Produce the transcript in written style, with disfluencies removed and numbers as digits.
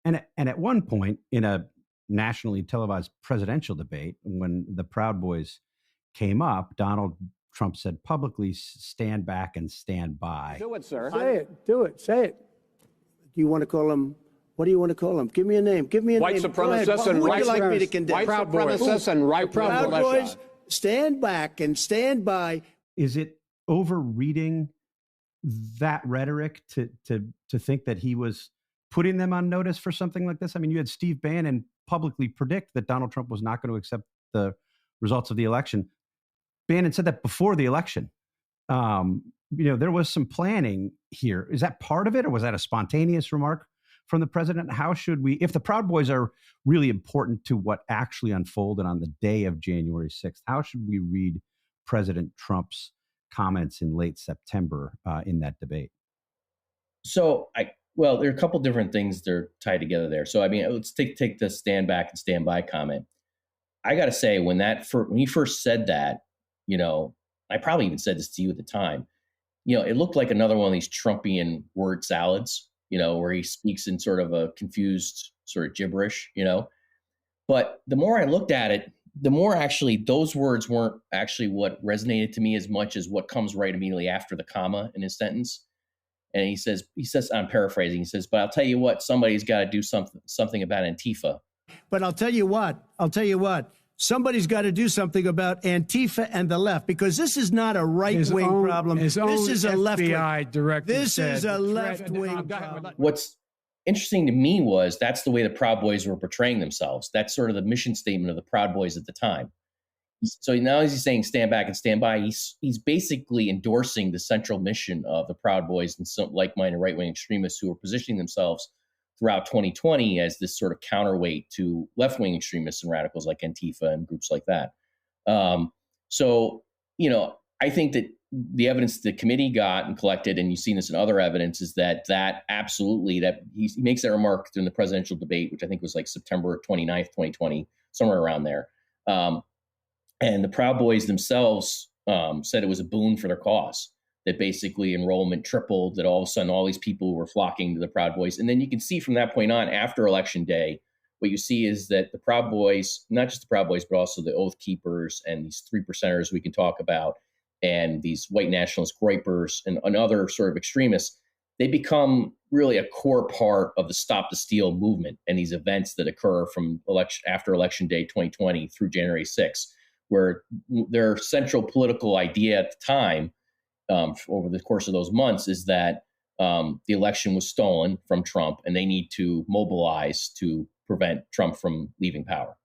And at one point in a nationally televised presidential debate, when the Proud Boys came up, Donald Trump said publicly, "Stand back and stand by." Do it, sir. Say it. Do it. Say it. Do you want to call him? What do you want to call him? Give me a name. Give me a White name. supremacists and who would white you like me to condemn? White supremacists and right Proud militia. Boys, stand back and stand by. Is it overreading that rhetoric to think that he was putting them on notice for something like this? I mean, you had Steve Bannon publicly predict that Donald Trump was not going to accept the results of the election. Bannon said that before the election. There was some planning here. Is that part of it, or was that a spontaneous remark from the president? How should we, if the Proud Boys are really important to what actually unfolded on the day of January 6th, how should we read President Trump's comments in late September in that debate? Well, there are a couple different things that are tied together there. So, I mean, let's take the stand back and stand by comment. I got to say, when he first said that, I probably even said this to you at the time, it looked like another one of these Trumpian word salads, where he speaks in sort of a confused sort of gibberish, But the more I looked at it, the more actually those words weren't actually what resonated to me as much as what comes right immediately after the comma in his sentence. And he says, I'm paraphrasing, he says, "But I'll tell you what, somebody's got to do something about Antifa." But I'll tell you what, somebody's got to do something about Antifa and the left, because this is not a right-wing problem. This is a left-wing. This is a left-wing problem. What's interesting to me was that's the way the Proud Boys were portraying themselves. That's sort of the mission statement of the Proud Boys at the time. So now as he's saying stand back and stand by, he's basically endorsing the central mission of the Proud Boys and some like-minded right-wing extremists who are positioning themselves throughout 2020 as this sort of counterweight to left-wing extremists and radicals like Antifa and groups like that. I think that the evidence the committee got and collected, and you've seen this in other evidence, is that absolutely, that he makes that remark during the presidential debate, which I think was like September 29th, 2020, somewhere around there. And the Proud Boys themselves said it was a boon for their cause, that basically enrollment tripled, that all of a sudden all these people were flocking to the Proud Boys. And then you can see from that point on, after Election Day, what you see is that the Proud Boys, not just the Proud Boys, but also the Oath Keepers and these 3%ers we can talk about, and these white nationalist gripers and other sort of extremists, they become really a core part of the Stop the Steal movement and these events that occur from after Election Day 2020 through January 6th, where their central political idea at the time, over the course of those months, is that the election was stolen from Trump and they need to mobilize to prevent Trump from leaving power.